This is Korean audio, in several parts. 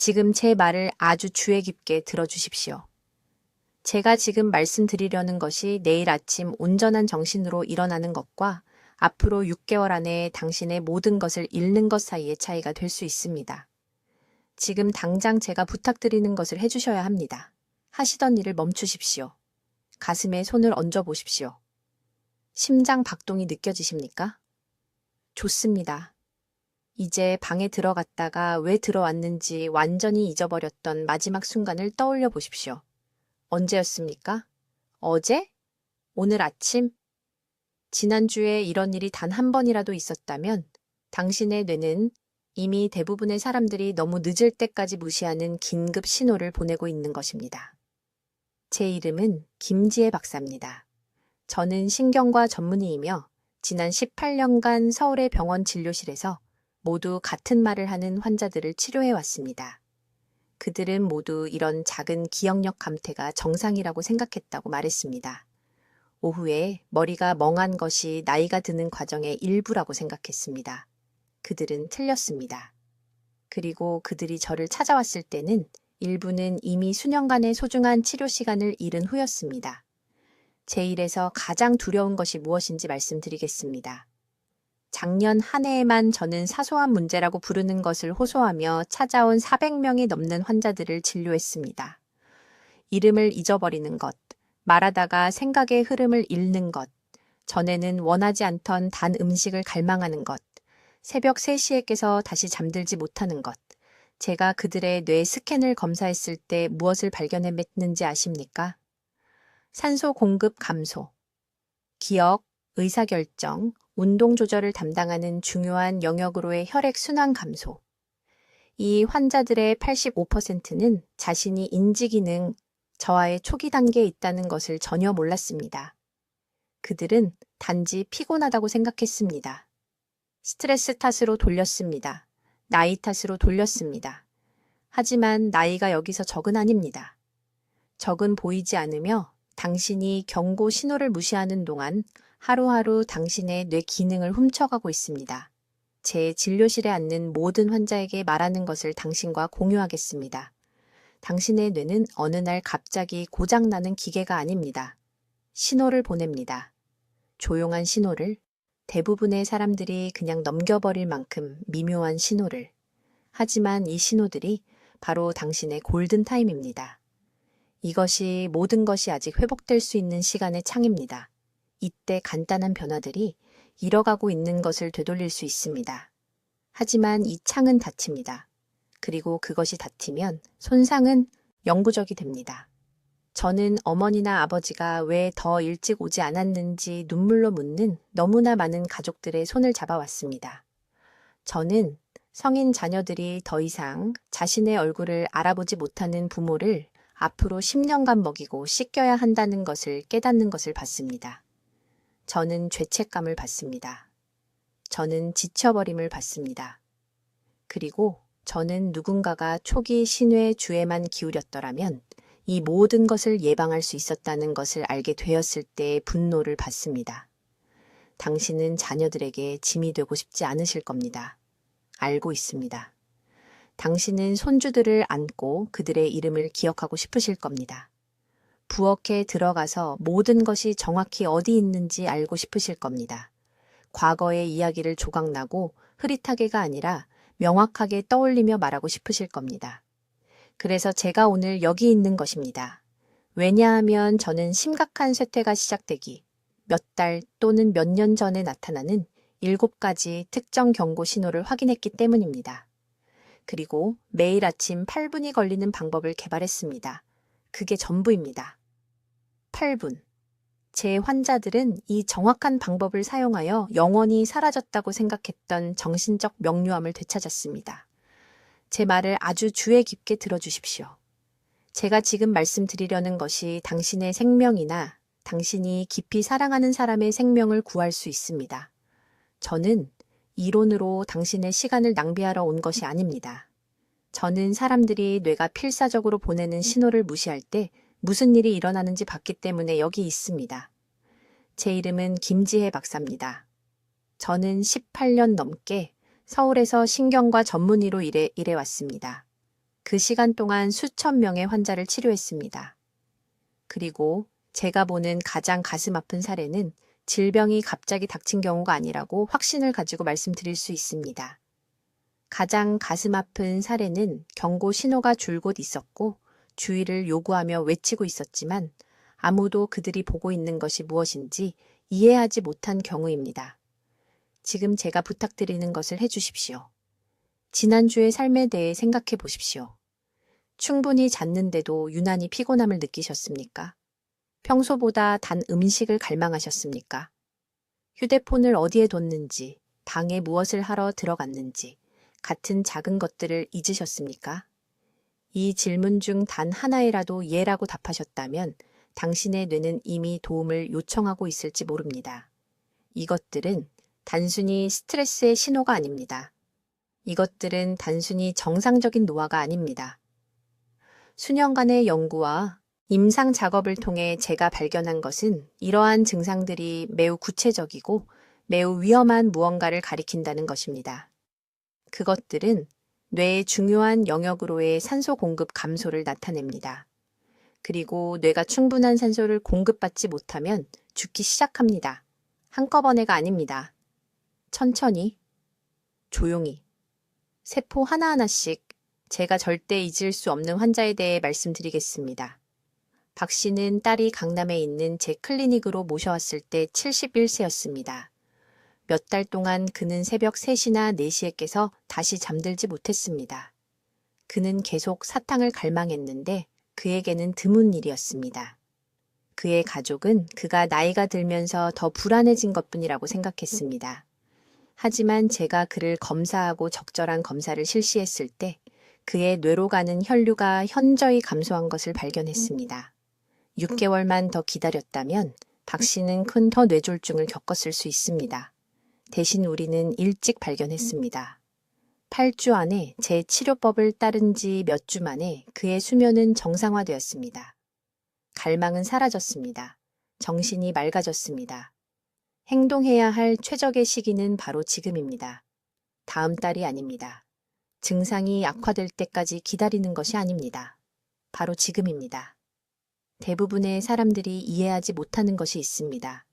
지금 제 말을 아주 주의 깊게 들어주십시오. 제가 지금 말씀드리려는 것이 내일 아침 온전한 정신으로 일어나는 것과 앞으로 6개월 안에 당신의 모든 것을 잃는 것 사이의 차이가 될 수 있습니다. 지금 당장 제가 부탁드리는 것을 해주셔야 합니다. 하시던 일을 멈추십시오. 가슴에 손을 얹어 보십시오. 심장 박동이 느껴지십니까? 좋습니다. 이제 방에 들어갔다가 왜 들어왔는지 완전히 잊어버렸던 마지막 순간을 떠올려 보십시오. 언제였습니까? 어제? 오늘 아침? 지난주에 이런 일이 단 한 번이라도 있었다면 당신의 뇌는 이미 대부분의 사람들이 너무 늦을 때까지 무시하는 긴급 신호를 보내고 있는 것입니다. 제 이름은 김지혜 박사입니다. 저는 신경과 전문의이며 지난 18년간 서울의 병원 진료실에서 모두 같은 말을 하는 환자들을 치료해 왔습니다. 그들은 모두 이런 작은 기억력 감퇴가 정상이라고 생각했다고 말했습니다. 오후에 머리가 멍한 것이 나이가 드는 과정의 일부라고 생각했습니다. 그들은 틀렸습니다. 그리고 그들이 저를 찾아왔을 때는 일부는 이미 수년간의 소중한 치료 시간을 잃은 후였습니다. 제 일에서 가장 두려운 것이 무엇인지 말씀드리겠습니다. 작년 한 해에만 저는 사소한 문제라고 부르는 것을 호소하며 찾아온 400명이 넘는 환자들을 진료했습니다. 이름을 잊어버리는 것, 말하다가 생각의 흐름을 잃는 것, 전에는 원하지 않던 단 음식을 갈망하는 것, 새벽 3시에 깨서 다시 잠들지 못하는 것, 제가 그들의 뇌 스캔을 검사했을 때 무엇을 발견했는지 아십니까? 산소 공급 감소, 기억, 의사결정, 운동 조절을 담당하는 중요한 영역으로의 혈액 순환 감소. 이 환자들의 85%는 자신이 인지기능 저하의 초기 단계에 있다는 것을 전혀 몰랐습니다. 그들은 단지 피곤하다고 생각했습니다. 스트레스 탓으로 돌렸습니다. 나이 탓으로 돌렸습니다. 하지만 나이가 여기서 적은 아닙니다. 적은 보이지 않으며 당신이 경고 신호를 무시하는 동안 하루하루 당신의 뇌 기능을 훔쳐가고 있습니다. 제 진료실에 앉는 모든 환자에게 말하는 것을 당신과 공유하겠습니다. 당신의 뇌는 어느 날 갑자기 고장나는 기계가 아닙니다. 신호를 보냅니다. 조용한 신호를, 대부분의 사람들이 그냥 넘겨버릴 만큼 미묘한 신호를. 하지만 이 신호들이 바로 당신의 골든타임입니다. 이것이 모든 것이 아직 회복될 수 있는 시간의 창입니다. 이때 간단한 변화들이 잃어가고 있는 것을 되돌릴 수 있습니다. 하지만 이 창은 닫힙니다. 그리고 그것이 닫히면 손상은 영구적이 됩니다. 저는 어머니나 아버지가 왜 더 일찍 오지 않았는지 눈물로 묻는 너무나 많은 가족들의 손을 잡아왔습니다. 저는 성인 자녀들이 더 이상 자신의 얼굴을 알아보지 못하는 부모를 앞으로 10년간 먹이고 씻겨야 한다는 것을 깨닫는 것을 봤습니다. 저는 죄책감을 받습니다. 저는 지쳐버림을 받습니다. 그리고 저는 누군가가 초기 신뢰 주에만 기울였더라면 이 모든 것을 예방할 수 있었다는 것을 알게 되었을 때의 분노를 받습니다. 당신은 자녀들에게 짐이 되고 싶지 않으실 겁니다. 알고 있습니다. 당신은 손주들을 안고 그들의 이름을 기억하고 싶으실 겁니다. 부엌에 들어가서 모든 것이 정확히 어디 있는지 알고 싶으실 겁니다. 과거의 이야기를 조각나고 흐릿하게가 아니라 명확하게 떠올리며 말하고 싶으실 겁니다. 그래서 제가 오늘 여기 있는 것입니다. 왜냐하면 저는 심각한 쇠퇴가 시작되기 몇 달 또는 몇 년 전에 나타나는 7가지 특정 경고 신호를 확인했기 때문입니다. 그리고 매일 아침 8분이 걸리는 방법을 개발했습니다. 그게 전부입니다. 8분. 제 환자들은 이 정확한 방법을 사용하여 영원히 사라졌다고 생각했던 정신적 명료함을 되찾았습니다. 제 말을 아주 주의 깊게 들어주십시오. 제가 지금 말씀드리려는 것이 당신의 생명이나 당신이 깊이 사랑하는 사람의 생명을 구할 수 있습니다. 저는 이론으로 당신의 시간을 낭비하러 온 것이 아닙니다. 저는 사람들이 뇌가 필사적으로 보내는 신호를 무시할 때 무슨 일이 일어나는지 봤기 때문에 여기 있습니다. 제 이름은 김지혜 박사입니다. 저는 18년 넘게 서울에서 신경과 전문의로 일해왔습니다. 그 시간 동안 수천 명의 환자를 치료했습니다. 그리고 제가 보는 가장 가슴 아픈 사례는 질병이 갑자기 닥친 경우가 아니라고 확신을 가지고 말씀드릴 수 있습니다. 가장 가슴 아픈 사례는 경고 신호가 줄곧 있었고 주의를 요구하며 외치고 있었지만 아무도 그들이 보고 있는 것이 무엇인지 이해하지 못한 경우입니다. 지금 제가 부탁드리는 것을 해주십시오. 지난주의 삶에 대해 생각해 보십시오. 충분히 잤는데도 유난히 피곤함을 느끼셨습니까? 평소보다 단 음식을 갈망하셨습니까? 휴대폰을 어디에 뒀는지, 방에 무엇을 하러 들어갔는지, 같은 작은 것들을 잊으셨습니까? 이 질문 중 단 하나에라도 예라고 답하셨다면 당신의 뇌는 이미 도움을 요청하고 있을지 모릅니다. 이것들은 단순히 스트레스의 신호가 아닙니다. 이것들은 단순히 정상적인 노화가 아닙니다. 수년간의 연구와 임상 작업을 통해 제가 발견한 것은 이러한 증상들이 매우 구체적이고 매우 위험한 무언가를 가리킨다는 것입니다. 그것들은 뇌의 중요한 영역으로의 산소 공급 감소를 나타냅니다. 그리고 뇌가 충분한 산소를 공급받지 못하면 죽기 시작합니다. 한꺼번에가 아닙니다. 천천히, 조용히, 세포 하나하나씩 제가 절대 잊을 수 없는 환자에 대해 말씀드리겠습니다. 박 씨는 딸이 강남에 있는 제 클리닉으로 모셔왔을 때 71세였습니다. 몇 달 동안 그는 새벽 3시나 4시에 깨서 다시 잠들지 못했습니다. 그는 계속 사탕을 갈망했는데 그에게는 드문 일이었습니다. 그의 가족은 그가 나이가 들면서 더 불안해진 것뿐이라고 생각했습니다. 하지만 제가 그를 검사하고 적절한 검사를 실시했을 때 그의 뇌로 가는 혈류가 현저히 감소한 것을 발견했습니다. 6개월만 더 기다렸다면 박 씨는 큰 더 뇌졸중을 겪었을 수 있습니다. 대신 우리는 일찍 발견했습니다. 8주 안에 제 치료법을 따른 지 몇 주 만에 그의 수면은 정상화되었습니다. 갈망은 사라졌습니다. 정신이 맑아졌습니다. 행동해야 할 최적의 시기는 바로 지금입니다. 다음 달이 아닙니다. 증상이 악화될 때까지 기다리는 것이 아닙니다. 바로 지금입니다. 대부분의 사람들이 이해하지 못하는 것이 있습니다.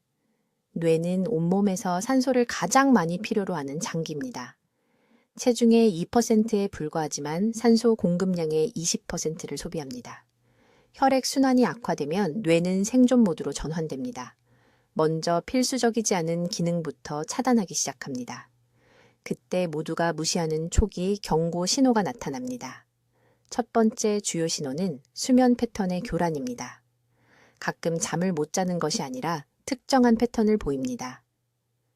뇌는 온몸에서 산소를 가장 많이 필요로 하는 장기입니다. 체중의 2%에 불과하지만 산소 공급량의 20%를 소비합니다. 혈액 순환이 악화되면 뇌는 생존 모드로 전환됩니다. 먼저 필수적이지 않은 기능부터 차단하기 시작합니다. 그때 모두가 무시하는 초기 경고 신호가 나타납니다. 첫 번째 주요 신호는 수면 패턴의 교란입니다. 가끔 잠을 못 자는 것이 아니라 특정한 패턴을 보입니다.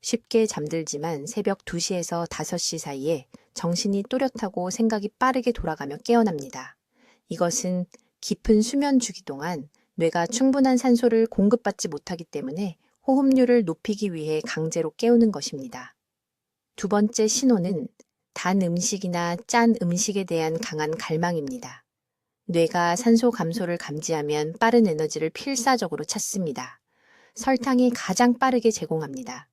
쉽게 잠들지만 새벽 2시에서 5시 사이에 정신이 또렷하고 생각이 빠르게 돌아가며 깨어납니다. 이것은 깊은 수면 주기 동안 뇌가 충분한 산소를 공급받지 못하기 때문에 호흡률을 높이기 위해 강제로 깨우는 것입니다. 두 번째 신호는 단 음식이나 짠 음식에 대한 강한 갈망입니다. 뇌가 산소 감소를 감지하면 빠른 에너지를 필사적으로 찾습니다. 설탕이 가장 빠르게 제공합니다.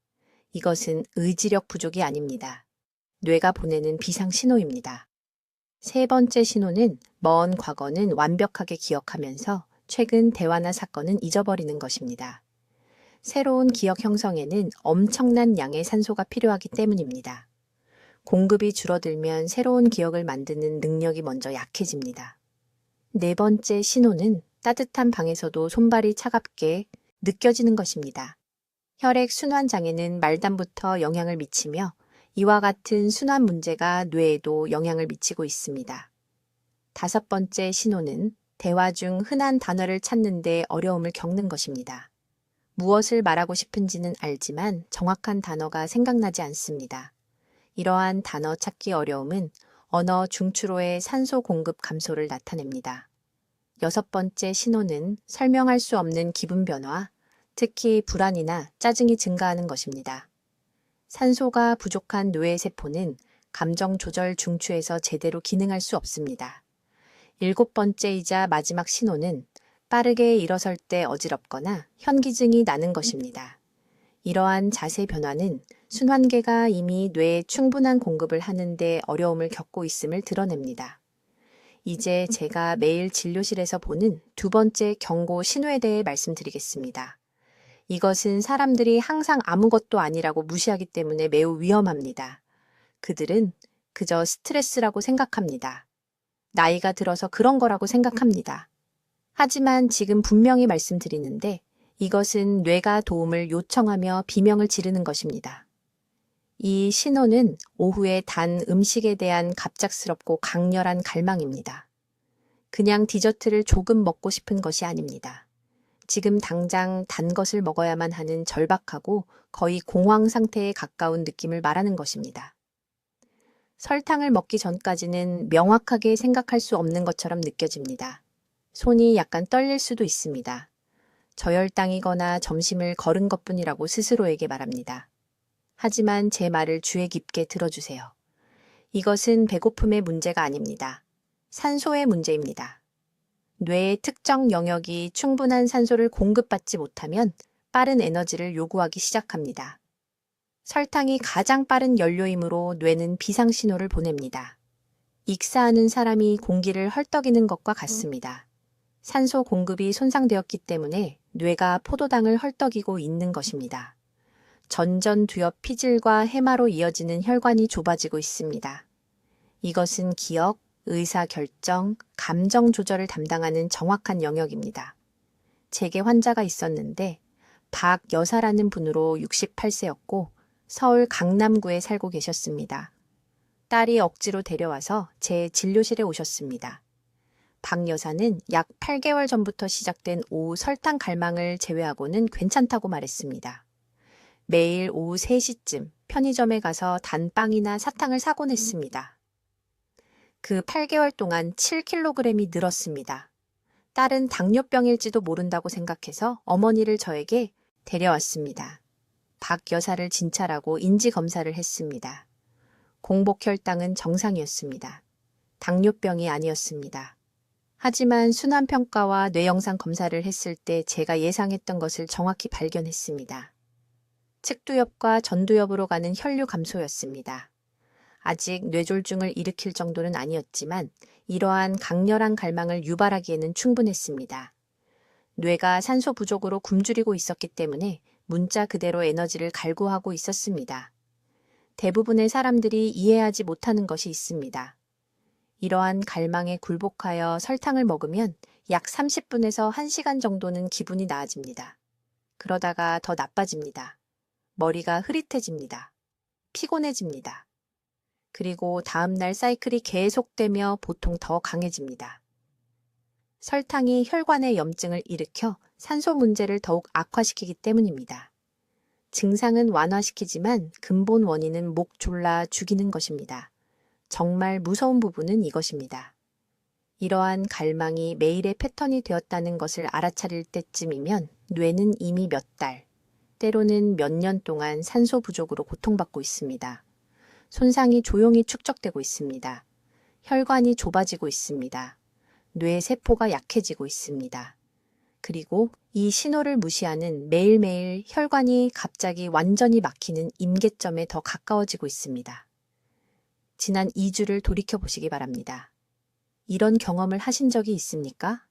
이것은 의지력 부족이 아닙니다. 뇌가 보내는 비상 신호입니다. 세 번째 신호는 먼 과거는 완벽하게 기억하면서 최근 대화나 사건은 잊어버리는 것입니다. 새로운 기억 형성에는 엄청난 양의 산소가 필요하기 때문입니다. 공급이 줄어들면 새로운 기억을 만드는 능력이 먼저 약해집니다. 네 번째 신호는 따뜻한 방에서도 손발이 차갑게 느껴지는 것입니다. 혈액 순환 장애는 말단부터 영향을 미치며 이와 같은 순환 문제가 뇌에도 영향을 미치고 있습니다. 다섯 번째 신호는 대화 중 흔한 단어를 찾는 데 어려움을 겪는 것입니다. 무엇을 말하고 싶은지는 알지만 정확한 단어가 생각나지 않습니다. 이러한 단어 찾기 어려움은 언어 중추로의 산소 공급 감소를 나타냅니다. 여섯 번째 신호는 설명할 수 없는 기분 변화, 특히 불안이나 짜증이 증가하는 것입니다. 산소가 부족한 뇌의 세포는 감정 조절 중추에서 제대로 기능할 수 없습니다. 일곱 번째이자 마지막 신호는 빠르게 일어설 때 어지럽거나 현기증이 나는 것입니다. 이러한 자세 변화는 순환계가 이미 뇌에 충분한 공급을 하는데 어려움을 겪고 있음을 드러냅니다. 이제 제가 매일 진료실에서 보는 두 번째 경고 신호에 대해 말씀드리겠습니다. 이것은 사람들이 항상 아무것도 아니라고 무시하기 때문에 매우 위험합니다. 그들은 그저 스트레스라고 생각합니다. 나이가 들어서 그런 거라고 생각합니다. 하지만 지금 분명히 말씀드리는데 이것은 뇌가 도움을 요청하며 비명을 지르는 것입니다. 이 신호는 오후에 단 음식에 대한 갑작스럽고 강렬한 갈망입니다. 그냥 디저트를 조금 먹고 싶은 것이 아닙니다. 지금 당장 단 것을 먹어야만 하는 절박하고 거의 공황 상태에 가까운 느낌을 말하는 것입니다. 설탕을 먹기 전까지는 명확하게 생각할 수 없는 것처럼 느껴집니다. 손이 약간 떨릴 수도 있습니다. 저혈당이거나 점심을 거른 것뿐이라고 스스로에게 말합니다. 하지만 제 말을 주의 깊게 들어주세요. 이것은 배고픔의 문제가 아닙니다. 산소의 문제입니다. 뇌의 특정 영역이 충분한 산소를 공급받지 못하면 빠른 에너지를 요구하기 시작합니다. 설탕이 가장 빠른 연료이므로 뇌는 비상신호를 보냅니다. 익사하는 사람이 공기를 헐떡이는 것과 같습니다. 산소 공급이 손상되었기 때문에 뇌가 포도당을 헐떡이고 있는 것입니다. 전전두엽 피질과 해마로 이어지는 혈관이 좁아지고 있습니다. 이것은 기억, 의사결정, 감정 조절을 담당하는 정확한 영역입니다. 제게 환자가 있었는데 박 여사라는 분으로 68세였고 서울 강남구에 살고 계셨습니다. 딸이 억지로 데려와서 제 진료실에 오셨습니다. 박 여사는 약 8개월 전부터 시작된 오후 설탕 갈망을 제외하고는 괜찮다고 말했습니다. 매일 오후 3시쯤 편의점에 가서 단빵이나 사탕을 사곤 했습니다. 그 8개월 동안 7kg이 늘었습니다. 딸은 당뇨병일지도 모른다고 생각해서 어머니를 저에게 데려왔습니다. 박 여사를 진찰하고 인지검사를 했습니다. 공복혈당은 정상이었습니다. 당뇨병이 아니었습니다. 하지만 순환평가와 뇌영상 검사를 했을 때 제가 예상했던 것을 정확히 발견했습니다. 측두엽과 전두엽으로 가는 혈류 감소였습니다. 아직 뇌졸중을 일으킬 정도는 아니었지만 이러한 강렬한 갈망을 유발하기에는 충분했습니다. 뇌가 산소 부족으로 굶주리고 있었기 때문에 문자 그대로 에너지를 갈구하고 있었습니다. 대부분의 사람들이 이해하지 못하는 것이 있습니다. 이러한 갈망에 굴복하여 설탕을 먹으면 약 30분에서 1시간 정도는 기분이 나아집니다. 그러다가 더 나빠집니다. 머리가 흐릿해집니다. 피곤해집니다. 그리고 다음날 사이클이 계속되며 보통 더 강해집니다. 설탕이 혈관의 염증을 일으켜 산소 문제를 더욱 악화시키기 때문입니다. 증상은 완화시키지만 근본 원인은 목 졸라 죽이는 것입니다. 정말 무서운 부분은 이것입니다. 이러한 갈망이 매일의 패턴이 되었다는 것을 알아차릴 때쯤이면 뇌는 이미 몇 달, 때로는 몇 년 동안 산소 부족으로 고통받고 있습니다. 손상이 조용히 축적되고 있습니다. 혈관이 좁아지고 있습니다. 뇌 세포가 약해지고 있습니다. 그리고 이 신호를 무시하는 매일매일 혈관이 갑자기 완전히 막히는 임계점에 더 가까워지고 있습니다. 지난 2주를 돌이켜보시기 바랍니다. 이런 경험을 하신 적이 있습니까?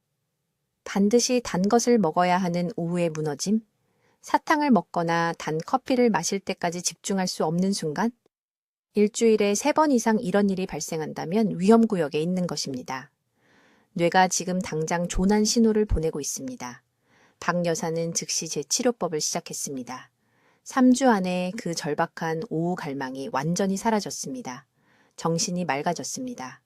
반드시 단 것을 먹어야 하는 오후의 무너짐? 사탕을 먹거나 단 커피를 마실 때까지 집중할 수 없는 순간? 일주일에 3번 이상 이런 일이 발생한다면 위험구역에 있는 것입니다. 뇌가 지금 당장 조난 신호를 보내고 있습니다. 박 여사는 즉시 제 치료법을 시작했습니다. 3주 안에 그 절박한 오후 갈망이 완전히 사라졌습니다. 정신이 맑아졌습니다.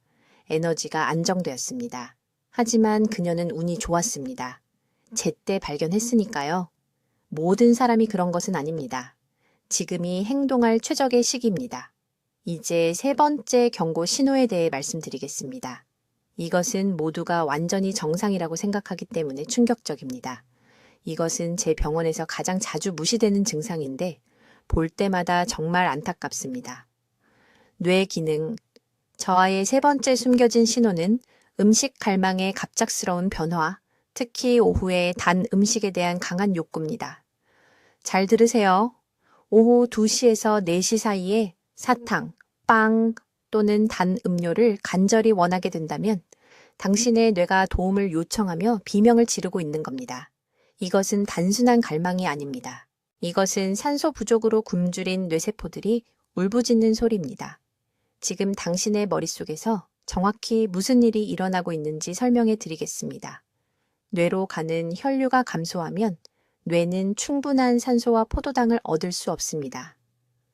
에너지가 안정되었습니다. 하지만 그녀는 운이 좋았습니다. 제때 발견했으니까요. 모든 사람이 그런 것은 아닙니다. 지금이 행동할 최적의 시기입니다. 이제 3번째 경고 신호에 대해 말씀드리겠습니다. 이것은 모두가 완전히 정상이라고 생각하기 때문에 충격적입니다. 이것은 제 병원에서 가장 자주 무시되는 증상인데 볼 때마다 정말 안타깝습니다. 뇌 기능. 저하의 3번째 숨겨진 신호는 음식 갈망의 갑작스러운 변화, 특히 오후에 단 음식에 대한 강한 욕구입니다. 잘 들으세요. 오후 2시에서 4시 사이에 사탕, 빵 또는 단 음료를 간절히 원하게 된다면 당신의 뇌가 도움을 요청하며 비명을 지르고 있는 겁니다. 이것은 단순한 갈망이 아닙니다. 이것은 산소 부족으로 굶주린 뇌세포들이 울부짖는 소리입니다. 지금 당신의 머릿속에서 정확히 무슨 일이 일어나고 있는지 설명해 드리겠습니다. 뇌로 가는 혈류가 감소하면 뇌는 충분한 산소와 포도당을 얻을 수 없습니다.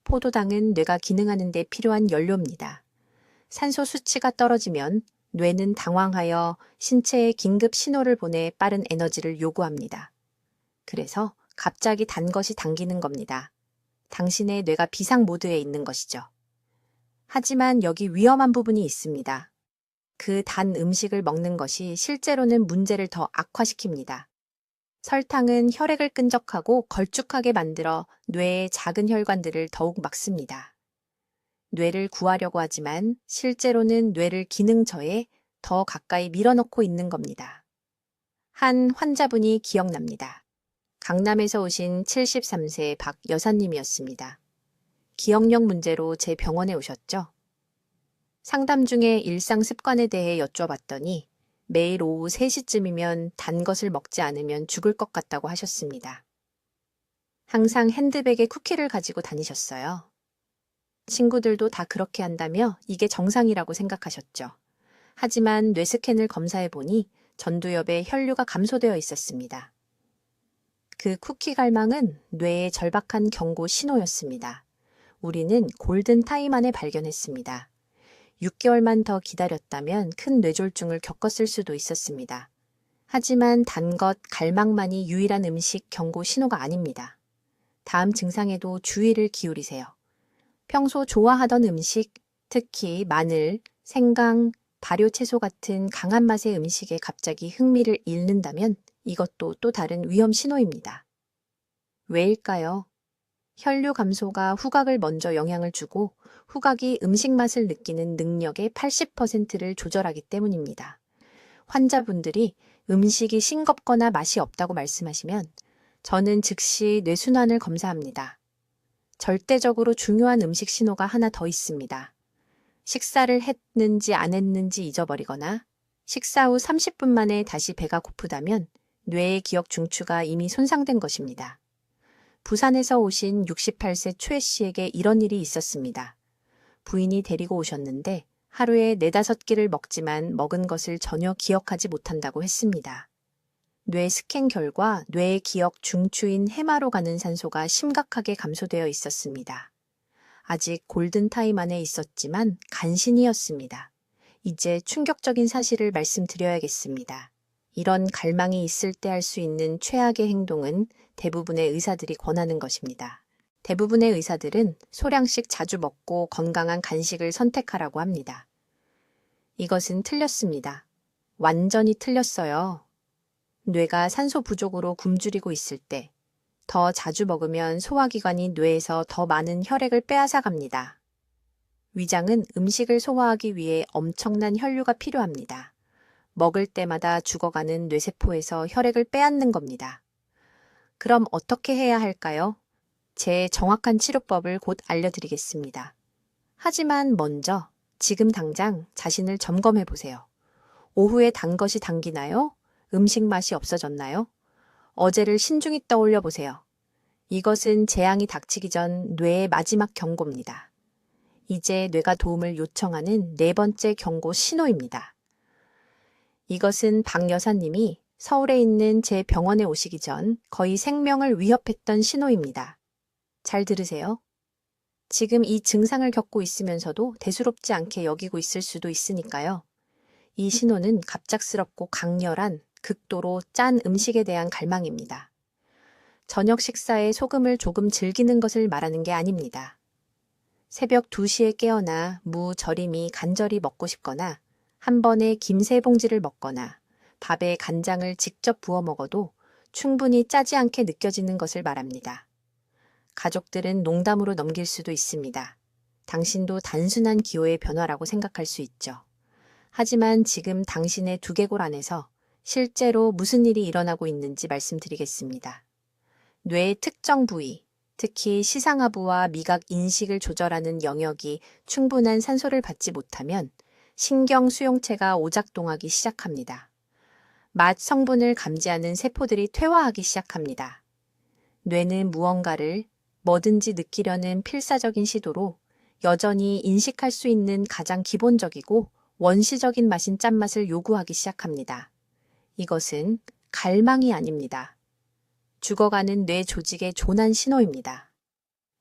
포도당은 뇌가 기능하는 데 필요한 연료입니다. 산소 수치가 떨어지면 뇌는 당황하여 신체에 긴급 신호를 보내 빠른 에너지를 요구합니다. 그래서 갑자기 단 것이 당기는 겁니다. 당신의 뇌가 비상 모드에 있는 것이죠. 하지만 여기 위험한 부분이 있습니다. 그 단 음식을 먹는 것이 실제로는 문제를 더 악화시킵니다. 설탕은 혈액을 끈적하고 걸쭉하게 만들어 뇌의 작은 혈관들을 더욱 막습니다. 뇌를 구하려고 하지만 실제로는 뇌를 기능 저해 더 가까이 밀어넣고 있는 겁니다. 한 환자분이 기억납니다. 강남에서 오신 73세 박 여사님이었습니다. 기억력 문제로 제 병원에 오셨죠? 상담 중에 일상 습관에 대해 여쭤봤더니 매일 오후 3시쯤이면 단 것을 먹지 않으면 죽을 것 같다고 하셨습니다. 항상 핸드백에 쿠키를 가지고 다니셨어요. 친구들도 다 그렇게 한다며 이게 정상이라고 생각하셨죠. 하지만 뇌 스캔을 검사해보니 전두엽에 혈류가 감소되어 있었습니다. 그 쿠키 갈망은 뇌의 절박한 경고 신호였습니다. 우리는 골든 타임 안에 발견했습니다. 6개월만 더 기다렸다면 큰 뇌졸중을 겪었을 수도 있었습니다. 하지만 단 것, 갈망만이 유일한 음식 경고 신호가 아닙니다. 다음 증상에도 주의를 기울이세요. 평소 좋아하던 음식, 특히 마늘, 생강, 발효채소 같은 강한 맛의 음식에 갑자기 흥미를 잃는다면 이것도 또 다른 위험 신호입니다. 왜일까요? 혈류 감소가 후각을 먼저 영향을 주고 후각이 음식 맛을 느끼는 능력의 80%를 조절하기 때문입니다. 환자분들이 음식이 싱겁거나 맛이 없다고 말씀하시면 저는 즉시 뇌순환을 검사합니다. 절대적으로 중요한 음식 신호가 하나 더 있습니다. 식사를 했는지 안 했는지 잊어버리거나 식사 후 30분 만에 다시 배가 고프다면 뇌의 기억 중추가 이미 손상된 것입니다. 부산에서 오신 68세 최 씨에게 이런 일이 있었습니다. 부인이 데리고 오셨는데 하루에 4-5끼를 먹지만 먹은 것을 전혀 기억하지 못한다고 했습니다. 뇌 스캔 결과 뇌의 기억 중추인 해마로 가는 산소가 심각하게 감소되어 있었습니다. 아직 골든타임 안에 있었지만 간신이었습니다. 이제 충격적인 사실을 말씀드려야겠습니다. 이런 갈망이 있을 때 할 수 있는 최악의 행동은 대부분의 의사들이 권하는 것입니다. 대부분의 의사들은 소량씩 자주 먹고 건강한 간식을 선택하라고 합니다. 이것은 틀렸습니다. 완전히 틀렸어요. 뇌가 산소 부족으로 굶주리고 있을 때 더 자주 먹으면 소화기관이 뇌에서 더 많은 혈액을 빼앗아 갑니다. 위장은 음식을 소화하기 위해 엄청난 혈류가 필요합니다. 먹을 때마다 죽어가는 뇌세포에서 혈액을 빼앗는 겁니다. 그럼 어떻게 해야 할까요? 제 정확한 치료법을 곧 알려드리겠습니다. 하지만 먼저 지금 당장 자신을 점검해 보세요. 오후에 단 것이 당기나요? 음식 맛이 없어졌나요? 어제를 신중히 떠올려 보세요. 이것은 재앙이 닥치기 전 뇌의 마지막 경고입니다. 이제 뇌가 도움을 요청하는 4번째 경고 신호입니다. 이것은 박 여사님이 서울에 있는 제 병원에 오시기 전 거의 생명을 위협했던 신호입니다. 잘 들으세요. 지금 이 증상을 겪고 있으면서도 대수롭지 않게 여기고 있을 수도 있으니까요. 이 신호는 갑작스럽고 강렬한 극도로 짠 음식에 대한 갈망입니다. 저녁 식사에 소금을 조금 즐기는 것을 말하는 게 아닙니다. 새벽 2시에 깨어나 무 절임이 간절히 먹고 싶거나 한 번에 김 3봉지를 먹거나 밥에 간장을 직접 부어 먹어도 충분히 짜지 않게 느껴지는 것을 말합니다. 가족들은 농담으로 넘길 수도 있습니다. 당신도 단순한 기호의 변화라고 생각할 수 있죠. 하지만 지금 당신의 두개골 안에서 실제로 무슨 일이 일어나고 있는지 말씀드리겠습니다. 뇌의 특정 부위, 특히 시상하부와 미각 인식을 조절하는 영역이 충분한 산소를 받지 못하면 신경 수용체가 오작동하기 시작합니다. 맛 성분을 감지하는 세포들이 퇴화하기 시작합니다. 뇌는 무언가를 뭐든지 느끼려는 필사적인 시도로 여전히 인식할 수 있는 가장 기본적이고 원시적인 맛인 짠맛을 요구하기 시작합니다. 이것은 갈망이 아닙니다. 죽어가는 뇌 조직의 조난 신호입니다.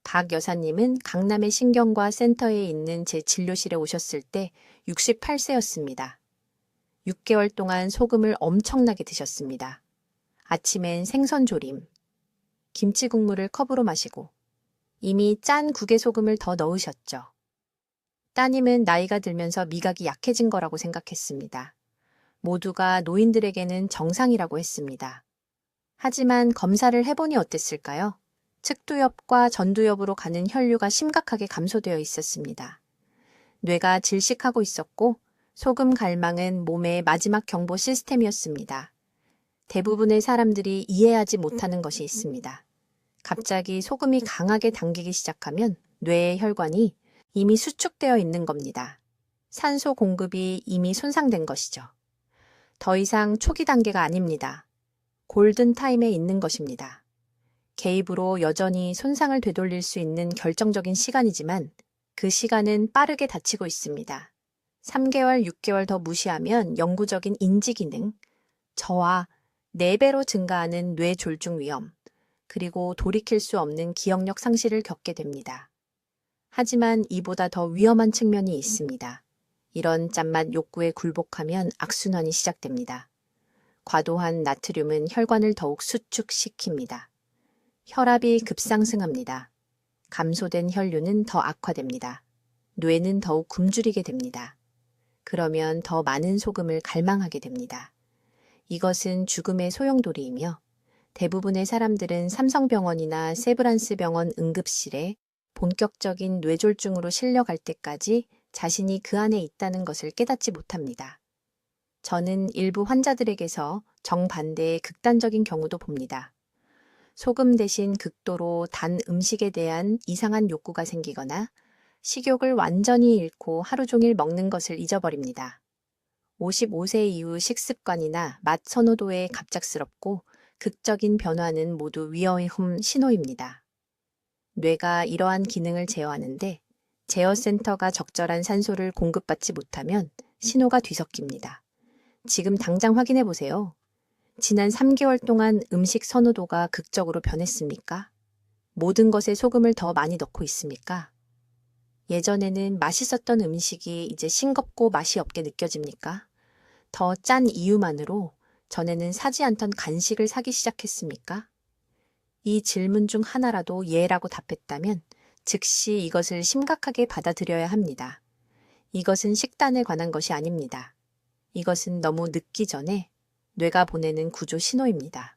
박 여사님은 강남의 신경과 센터에 있는 제 진료실에 오셨을 때 68세였습니다. 6개월 동안 소금을 엄청나게 드셨습니다. 아침엔 생선조림, 김치 국물을 컵으로 마시고 이미 짠 국에 소금을 더 넣으셨죠. 따님은 나이가 들면서 미각이 약해진 거라고 생각했습니다. 모두가 노인들에게는 정상이라고 했습니다. 하지만 검사를 해보니 어땠을까요? 측두엽과 전두엽으로 가는 혈류가 심각하게 감소되어 있었습니다. 뇌가 질식하고 있었고 소금 갈망은 몸의 마지막 경보 시스템이었습니다. 대부분의 사람들이 이해하지 못하는 것이 있습니다. 갑자기 소금이 강하게 당기기 시작하면 뇌의 혈관이 이미 수축되어 있는 겁니다. 산소 공급이 이미 손상된 것이죠. 더 이상 초기 단계가 아닙니다. 골든타임에 있는 것입니다. 개입으로 여전히 손상을 되돌릴 수 있는 결정적인 시간이지만 그 시간은 빠르게 닫히고 있습니다. 3개월, 6개월 더 무시하면 영구적인 인지 기능, 저하 4배로 증가하는 뇌 졸중 위험, 그리고 돌이킬 수 없는 기억력 상실을 겪게 됩니다. 하지만 이보다 더 위험한 측면이 있습니다. 이런 짠맛 욕구에 굴복하면 악순환이 시작됩니다. 과도한 나트륨은 혈관을 더욱 수축시킵니다. 혈압이 급상승합니다. 감소된 혈류는 더 악화됩니다. 뇌는 더욱 굶주리게 됩니다. 그러면 더 많은 소금을 갈망하게 됩니다. 이것은 죽음의 소용돌이이며 대부분의 사람들은 삼성병원이나 세브란스 병원 응급실에 본격적인 뇌졸중으로 실려갈 때까지 자신이 그 안에 있다는 것을 깨닫지 못합니다. 저는 일부 환자들에게서 정반대의 극단적인 경우도 봅니다. 소금 대신 극도로 단 음식에 대한 이상한 욕구가 생기거나 식욕을 완전히 잃고 하루 종일 먹는 것을 잊어버립니다. 55세 이후 식습관이나 맛 선호도의 갑작스럽고 극적인 변화는 모두 위험 신호입니다. 뇌가 이러한 기능을 제어하는데 제어센터가 적절한 산소를 공급받지 못하면 신호가 뒤섞입니다. 지금 당장 확인해 보세요. 지난 3개월 동안 음식 선호도가 극적으로 변했습니까? 모든 것에 소금을 더 많이 넣고 있습니까? 예전에는 맛있었던 음식이 이제 싱겁고 맛이 없게 느껴집니까? 더 짠 이유만으로 전에는 사지 않던 간식을 사기 시작했습니까? 이 질문 중 하나라도 예라고 답했다면 즉시 이것을 심각하게 받아들여야 합니다. 이것은 식단에 관한 것이 아닙니다. 이것은 너무 늦기 전에 뇌가 보내는 구조 신호입니다.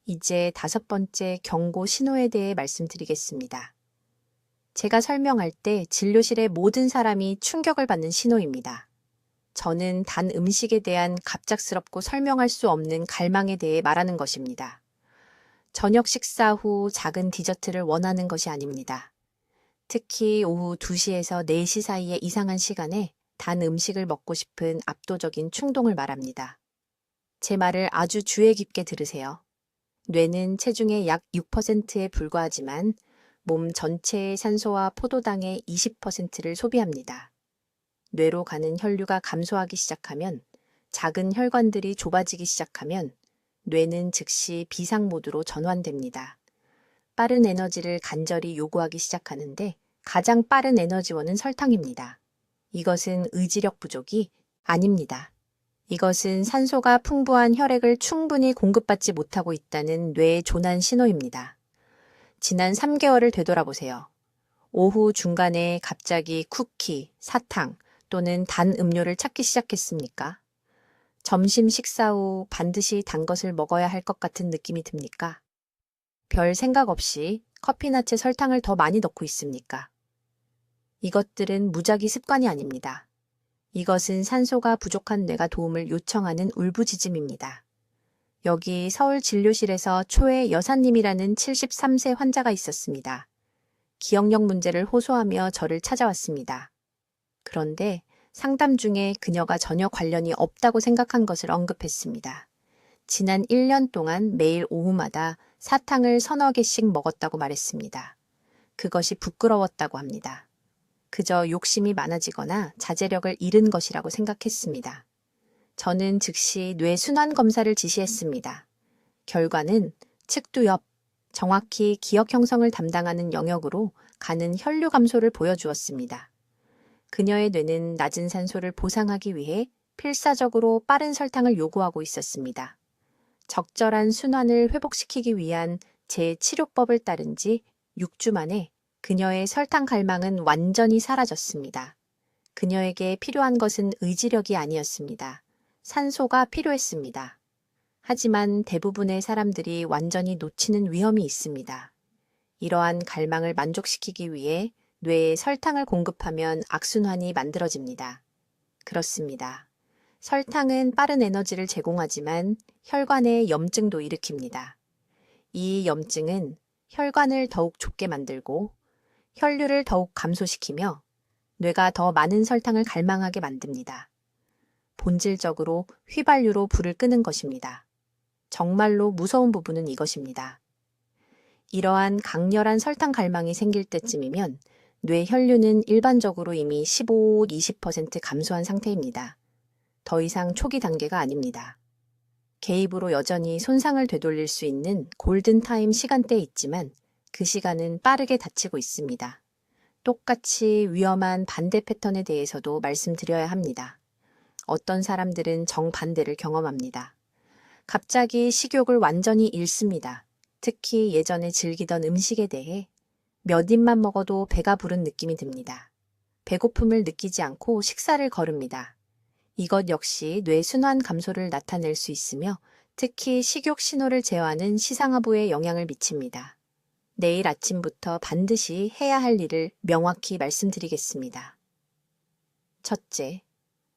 이제 5번째 경고 신호에 대해 말씀드리겠습니다. 제가 설명할 때 진료실의 모든 사람이 충격을 받는 신호입니다. 저는 단 음식에 대한 갑작스럽고 설명할 수 없는 갈망에 대해 말하는 것입니다. 저녁 식사 후 작은 디저트를 원하는 것이 아닙니다. 특히 오후 2시에서 4시 사이의 이상한 시간에 단 음식을 먹고 싶은 압도적인 충동을 말합니다. 제 말을 아주 주의 깊게 들으세요. 뇌는 체중의 약 6%에 불과하지만 몸 전체의 산소와 포도당의 20%를 소비합니다. 뇌로 가는 혈류가 감소하기 시작하면 작은 혈관들이 좁아지기 시작하면 뇌는 즉시 비상 모드로 전환됩니다. 빠른 에너지를 간절히 요구하기 시작하는데 가장 빠른 에너지원은 설탕입니다. 이것은 의지력 부족이 아닙니다. 이것은 산소가 풍부한 혈액을 충분히 공급받지 못하고 있다는 뇌의 조난 신호입니다. 지난 3개월을 되돌아보세요. 오후 중간에 갑자기 쿠키, 사탕 또는 단 음료를 찾기 시작했습니까? 점심 식사 후 반드시 단 것을 먹어야 할 것 같은 느낌이 듭니까? 별 생각 없이 커피나체 설탕을 더 많이 넣고 있습니까? 이것들은 무작위 습관이 아닙니다. 이것은 산소가 부족한 뇌가 도움을 요청하는 울부짖음입니다. 여기 서울 진료실에서 초에 여사님이라는 73세 환자가 있었습니다. 기억력 문제를 호소하며 저를 찾아왔습니다. 그런데 상담 중에 그녀가 전혀 관련이 없다고 생각한 것을 언급했습니다. 지난 1년 동안 매일 오후마다 사탕을 서너 개씩 먹었다고 말했습니다. 그것이 부끄러웠다고 합니다. 그저 욕심이 많아지거나 자제력을 잃은 것이라고 생각했습니다. 저는 즉시 뇌 순환 검사를 지시했습니다. 결과는 측두엽, 정확히 기억 형성을 담당하는 영역으로 가는 혈류 감소를 보여주었습니다. 그녀의 뇌는 낮은 산소를 보상하기 위해 필사적으로 빠른 설탕을 요구하고 있었습니다. 적절한 순환을 회복시키기 위한 제 치료법을 따른 지 6주 만에 그녀의 설탕 갈망은 완전히 사라졌습니다. 그녀에게 필요한 것은 의지력이 아니었습니다. 산소가 필요했습니다. 하지만 대부분의 사람들이 완전히 놓치는 위험이 있습니다. 이러한 갈망을 만족시키기 위해 뇌에 설탕을 공급하면 악순환이 만들어집니다. 그렇습니다. 설탕은 빠른 에너지를 제공하지만 혈관에 염증도 일으킵니다. 이 염증은 혈관을 더욱 좁게 만들고 혈류를 더욱 감소시키며 뇌가 더 많은 설탕을 갈망하게 만듭니다. 본질적으로 휘발유로 불을 끄는 것입니다. 정말로 무서운 부분은 이것입니다. 이러한 강렬한 설탕 갈망이 생길 때쯤이면 뇌 혈류는 일반적으로 이미 15-20% 감소한 상태입니다. 더 이상 초기 단계가 아닙니다. 개입으로 여전히 손상을 되돌릴 수 있는 골든타임 시간대에 있지만 그 시간은 빠르게 닫히고 있습니다. 똑같이 위험한 반대 패턴에 대해서도 말씀드려야 합니다. 어떤 사람들은 정반대를 경험합니다. 갑자기 식욕을 완전히 잃습니다. 특히 예전에 즐기던 음식에 대해 몇 입만 먹어도 배가 부른 느낌이 듭니다. 배고픔을 느끼지 않고 식사를 거릅니다. 이것 역시 뇌순환 감소를 나타낼 수 있으며 특히 식욕 신호를 제어하는 시상하부에 영향을 미칩니다. 내일 아침부터 반드시 해야 할 일을 명확히 말씀드리겠습니다. 첫째,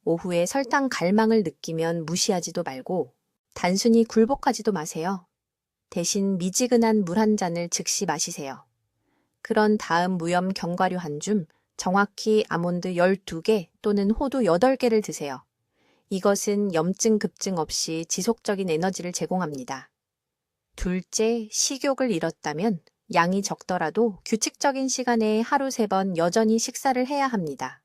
오후에 설탕 갈망을 느끼면 무시하지도 말고 단순히 굴복하지도 마세요. 대신 미지근한 물 한 잔을 즉시 마시세요. 그런 다음 무염 견과류 한 줌, 정확히 아몬드 12개 또는 호두 8개를 드세요. 이것은 염증 급증 없이 지속적인 에너지를 제공합니다. 둘째, 식욕을 잃었다면 양이 적더라도 규칙적인 시간에 하루 3번 여전히 식사를 해야 합니다.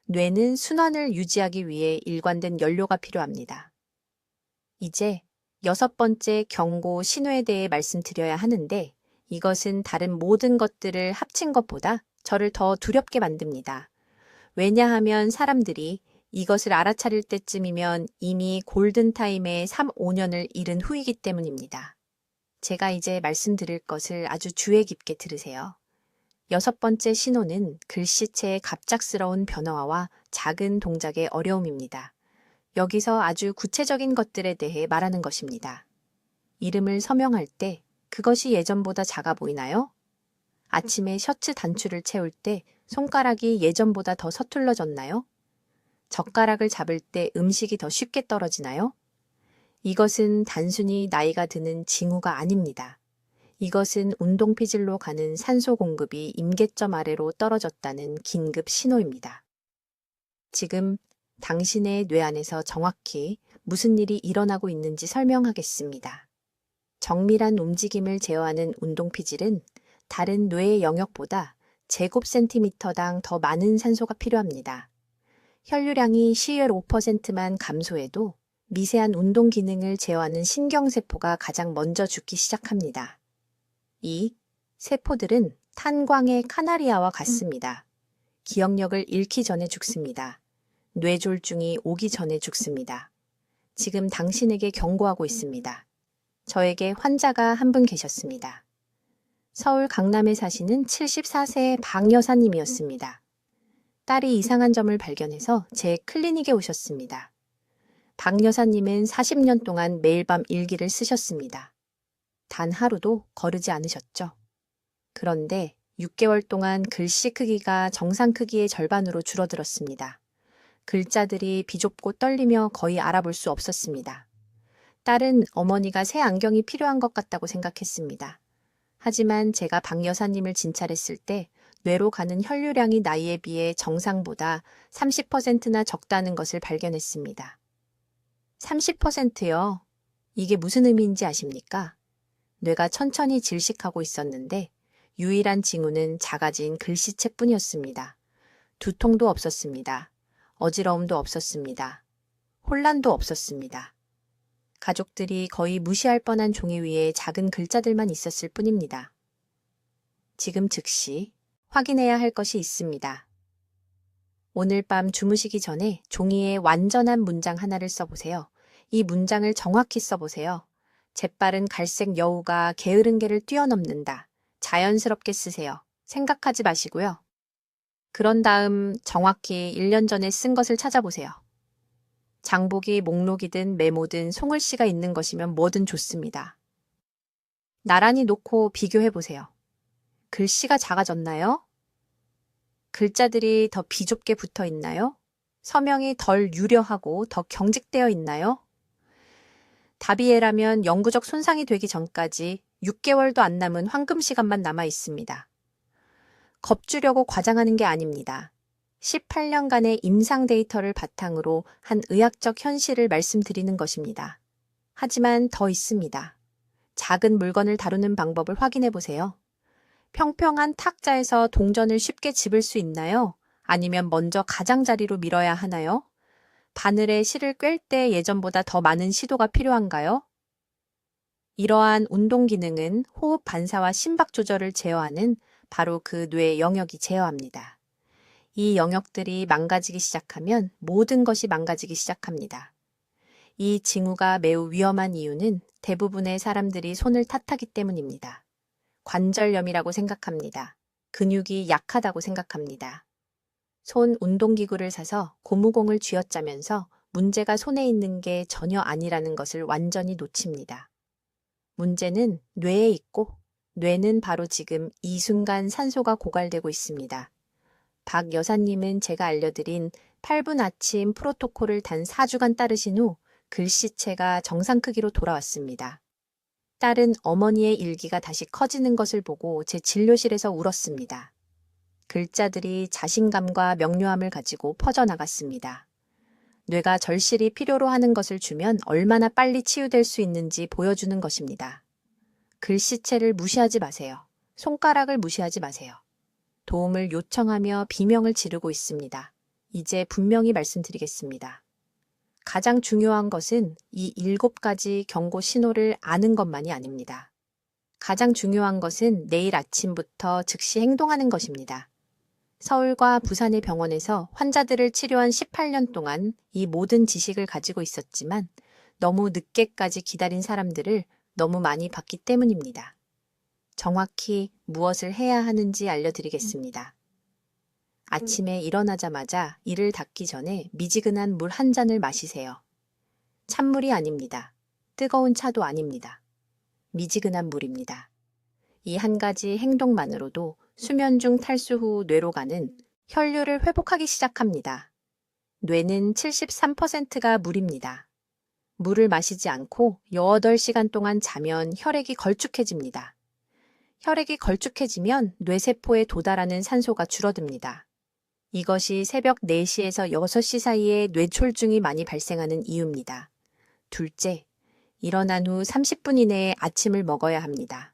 뇌는 순환을 유지하기 위해 일관된 연료가 필요합니다. 이제 6번째 경고 신호에 대해 말씀드려야 하는데 이것은 다른 모든 것들을 합친 것보다 저를 더 두렵게 만듭니다. 왜냐하면 사람들이 이것을 알아차릴 때쯤이면 이미 골든타임의 3-5년을 잃은 후이기 때문입니다. 제가 이제 말씀드릴 것을 아주 주의 깊게 들으세요. 6번째 신호는 글씨체의 갑작스러운 변화와 작은 동작의 어려움입니다. 여기서 아주 구체적인 것들에 대해 말하는 것입니다. 이름을 서명할 때 그것이 예전보다 작아 보이나요? 아침에 셔츠 단추를 채울 때 손가락이 예전보다 더 서툴러졌나요? 젓가락을 잡을 때 음식이 더 쉽게 떨어지나요? 이것은 단순히 나이가 드는 징후가 아닙니다. 이것은 운동피질로 가는 산소 공급이 임계점 아래로 떨어졌다는 긴급 신호입니다. 지금 당신의 뇌 안에서 정확히 무슨 일이 일어나고 있는지 설명하겠습니다. 정밀한 움직임을 제어하는 운동피질은 다른 뇌의 영역보다 제곱센티미터당 더 많은 산소가 필요합니다. 혈류량이 시열 5%만 감소해도 미세한 운동 기능을 제어하는 신경세포가 가장 먼저 죽기 시작합니다. 이 세포들은 탄광의 카나리아와 같습니다. 기억력을 잃기 전에 죽습니다. 뇌졸중이 오기 전에 죽습니다. 지금 당신에게 경고하고 있습니다. 저에게 환자가 한 분 계셨습니다. 서울 강남에 사시는 74세의 박 여사님이었습니다. 딸이 이상한 점을 발견해서 제 클리닉에 오셨습니다. 박 여사님은 40년 동안 매일 밤 일기를 쓰셨습니다. 단 하루도 거르지 않으셨죠. 그런데 6개월 동안 글씨 크기가 정상 크기의 절반으로 줄어들었습니다. 글자들이 비좁고 떨리며 거의 알아볼 수 없었습니다. 딸은 어머니가 새 안경이 필요한 것 같다고 생각했습니다. 하지만 제가 박 여사님을 진찰했을 때 뇌로 가는 혈류량이 나이에 비해 정상보다 30%나 적다는 것을 발견했습니다. 30%요? 이게 무슨 의미인지 아십니까? 뇌가 천천히 질식하고 있었는데 유일한 징후는 작아진 글씨체뿐이었습니다. 두통도 없었습니다. 어지러움도 없었습니다. 혼란도 없었습니다. 가족들이 거의 무시할 뻔한 종이 위에 작은 글자들만 있었을 뿐입니다. 지금 즉시 확인해야 할 것이 있습니다. 오늘 밤 주무시기 전에 종이에 완전한 문장 하나를 써보세요. 이 문장을 정확히 써보세요. 재빠른 갈색 여우가 게으른 개를 뛰어넘는다. 자연스럽게 쓰세요. 생각하지 마시고요. 그런 다음 정확히 1년 전에 쓴 것을 찾아보세요. 장보기, 목록이든 메모든 송글씨가 있는 것이면 뭐든 좋습니다. 나란히 놓고 비교해보세요. 글씨가 작아졌나요? 글자들이 더 비좁게 붙어 있나요? 서명이 덜 유려하고 더 경직되어 있나요? 답이 예라면 영구적 손상이 되기 전까지 6개월도 안 남은 황금 시간만 남아 있습니다. 겁주려고 과장하는 게 아닙니다. 18년간의 임상 데이터를 바탕으로 한 의학적 현실을 말씀드리는 것입니다. 하지만 더 있습니다. 작은 물건을 다루는 방법을 확인해 보세요. 평평한 탁자에서 동전을 쉽게 집을 수 있나요? 아니면 먼저 가장자리로 밀어야 하나요? 바늘에 실을 꿰을 때 예전보다 더 많은 시도가 필요한가요? 이러한 운동 기능은 호흡 반사와 심박 조절을 제어하는 바로 그 뇌 영역이 제어합니다. 이 영역들이 망가지기 시작하면 모든 것이 망가지기 시작합니다. 이 징후가 매우 위험한 이유는 대부분의 사람들이 손을 탓하기 때문입니다. 관절염이라고 생각합니다. 근육이 약하다고 생각합니다. 손 운동기구를 사서 고무공을 쥐어짜면서 문제가 손에 있는 게 전혀 아니라는 것을 완전히 놓칩니다. 문제는 뇌에 있고 뇌는 바로 지금 이 순간 산소가 고갈되고 있습니다. 박 여사님은 제가 알려드린 8분 아침 프로토콜을 단 4주간 따르신 후 글씨체가 정상 크기로 돌아왔습니다. 딸은 어머니의 일기가 다시 커지는 것을 보고 제 진료실에서 울었습니다. 글자들이 자신감과 명료함을 가지고 퍼져나갔습니다. 뇌가 절실히 필요로 하는 것을 주면 얼마나 빨리 치유될 수 있는지 보여주는 것입니다. 글씨체를 무시하지 마세요. 손가락을 무시하지 마세요. 도움을 요청하며 비명을 지르고 있습니다. 이제 분명히 말씀드리겠습니다. 가장 중요한 것은 이 7가지 경고 신호를 아는 것만이 아닙니다. 가장 중요한 것은 내일 아침부터 즉시 행동하는 것입니다. 서울과 부산의 병원에서 환자들을 치료한 18년 동안 이 모든 지식을 가지고 있었지만 너무 늦게까지 기다린 사람들을 너무 많이 봤기 때문입니다. 정확히 무엇을 해야 하는지 알려드리겠습니다. 아침에 일어나자마자 이를 닦기 전에 미지근한 물 한 잔을 마시세요. 찬물이 아닙니다. 뜨거운 차도 아닙니다. 미지근한 물입니다. 이 한 가지 행동만으로도 수면 중 탈수 후 뇌로 가는 혈류를 회복하기 시작합니다. 뇌는 73%가 물입니다. 물을 마시지 않고 8시간 동안 자면 혈액이 걸쭉해집니다. 혈액이 걸쭉해지면 뇌세포에 도달하는 산소가 줄어듭니다. 이것이 새벽 4시에서 6시 사이에 뇌졸중이 많이 발생하는 이유입니다. 둘째, 일어난 후 30분 이내에 아침을 먹어야 합니다.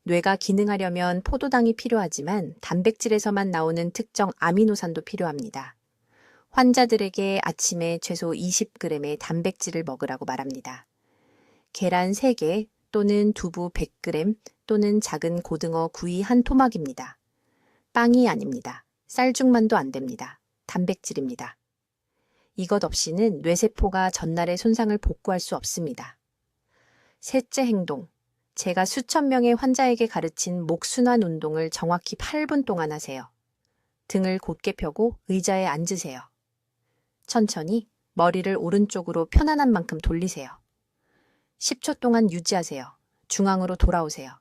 뇌가 기능하려면 포도당이 필요하지만 단백질에서만 나오는 특정 아미노산도 필요합니다. 환자들에게 아침에 최소 20g의 단백질을 먹으라고 말합니다. 계란 3개 또는 두부 100g 또는 작은 고등어 구이 한 토막입니다. 빵이 아닙니다. 쌀죽만도 안 됩니다. 단백질입니다. 이것 없이는 뇌세포가 전날의 손상을 복구할 수 없습니다. 셋째 행동. 제가 수천 명의 환자에게 가르친 목순환 운동을 정확히 8분 동안 하세요. 등을 곧게 펴고 의자에 앉으세요. 천천히 머리를 오른쪽으로 편안한 만큼 돌리세요. 10초 동안 유지하세요. 중앙으로 돌아오세요.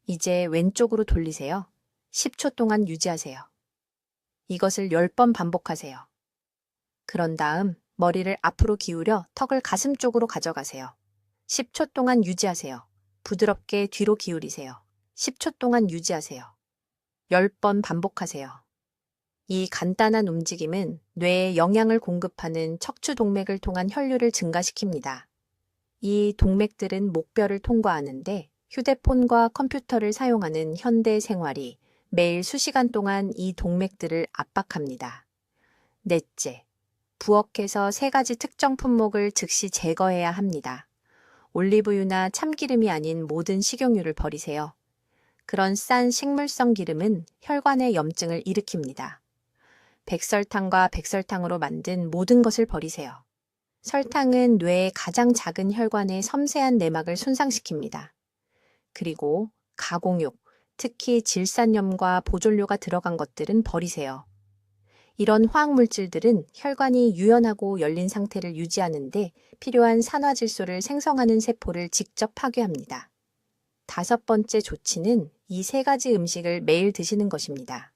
이제 왼쪽으로 돌리세요. 10초 동안 유지하세요. 이것을 10번 반복하세요. 그런 다음 머리를 앞으로 기울여 턱을 가슴 쪽으로 가져가세요. 10초 동안 유지하세요. 부드럽게 뒤로 기울이세요. 10초 동안 유지하세요. 10번 반복하세요. 이 간단한 움직임은 뇌에 영양을 공급하는 척추 동맥을 통한 혈류를 증가시킵니다. 이 동맥들은 목뼈를 통과하는데 휴대폰과 컴퓨터를 사용하는 현대 생활이 매일 수시간 동안 이 동맥들을 압박합니다. 넷째, 부엌에서 3가지 특정 품목을 즉시 제거해야 합니다. 올리브유나 참기름이 아닌 모든 식용유를 버리세요. 그런 싼 식물성 기름은 혈관의 염증을 일으킵니다. 백설탕과 백설탕으로 만든 모든 것을 버리세요. 설탕은 뇌의 가장 작은 혈관의 섬세한 내막을 손상시킵니다. 그리고 가공육, 특히 질산염과 보존료가 들어간 것들은 버리세요. 이런 화학물질들은 혈관이 유연하고 열린 상태를 유지하는데 필요한 산화질소를 생성하는 세포를 직접 파괴합니다. 5번째 조치는 이 3가지 음식을 매일 드시는 것입니다.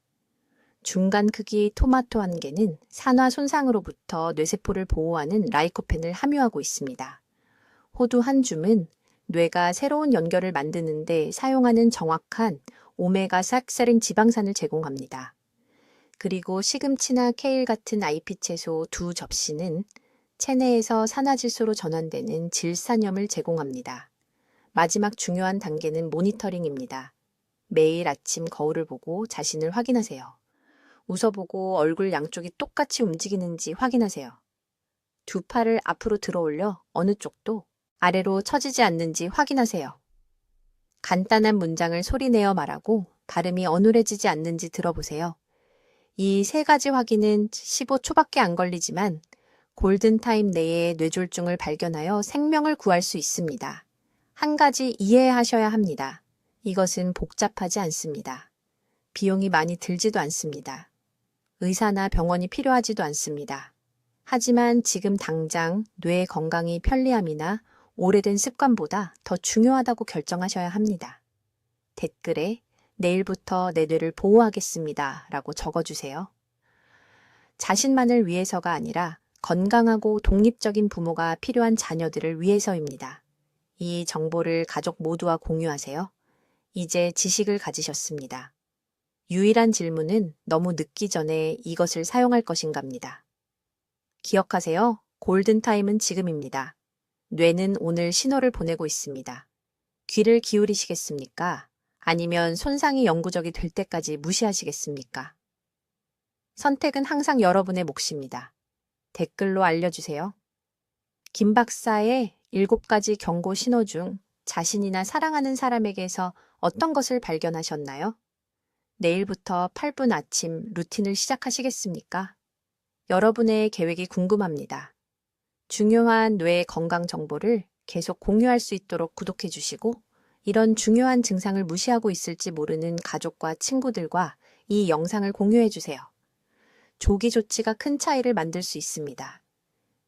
중간 크기 토마토 1개는 산화 손상으로부터 뇌세포를 보호하는 라이코펜을 함유하고 있습니다. 호두 1줌은 뇌가 새로운 연결을 만드는데 사용하는 정확한 오메가6 지방산을 제공합니다. 그리고 시금치나 케일 같은 잎이 채소 2접시는 체내에서 산화질소로 전환되는 질산염을 제공합니다. 마지막 중요한 단계는 모니터링입니다. 매일 아침 거울을 보고 자신을 확인하세요. 웃어보고 얼굴 양쪽이 똑같이 움직이는지 확인하세요. 2팔을 앞으로 들어 올려 어느 쪽도 아래로 처지지 않는지 확인하세요. 간단한 문장을 소리내어 말하고 발음이 어눌해지지 않는지 들어보세요. 이 3가지 확인은 15초밖에 안 걸리지만 골든타임 내에 뇌졸중을 발견하여 생명을 구할 수 있습니다. 한 가지 이해하셔야 합니다. 이것은 복잡하지 않습니다. 비용이 많이 들지도 않습니다. 의사나 병원이 필요하지도 않습니다. 하지만 지금 당장 뇌 건강이 편리함이나 오래된 습관보다 더 중요하다고 결정하셔야 합니다. 댓글에 내일부터 내 뇌를 보호하겠습니다 라고 적어주세요. 자신만을 위해서가 아니라 건강하고 독립적인 부모가 필요한 자녀들을 위해서입니다. 이 정보를 가족 모두와 공유하세요. 이제 지식을 가지셨습니다. 유일한 질문은 너무 늦기 전에 이것을 사용할 것인가입니다. 기억하세요. 골든타임은 지금입니다. 뇌는 오늘 신호를 보내고 있습니다. 귀를 기울이시겠습니까? 아니면 손상이 영구적이 될 때까지 무시하시겠습니까? 선택은 항상 여러분의 몫입니다. 댓글로 알려주세요. 김 박사의 7가지 경고 신호 중 자신이나 사랑하는 사람에게서 어떤 것을 발견하셨나요? 내일부터 8분 아침 루틴을 시작하시겠습니까? 여러분의 계획이 궁금합니다. 중요한 뇌 건강 정보를 계속 공유할 수 있도록 구독해 주시고 이런 중요한 증상을 무시하고 있을지 모르는 가족과 친구들과 이 영상을 공유해 주세요. 조기 조치가 큰 차이를 만들 수 있습니다.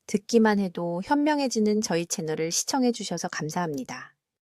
듣기만 해도 현명해지는 저희 채널을 시청해 주셔서 감사합니다.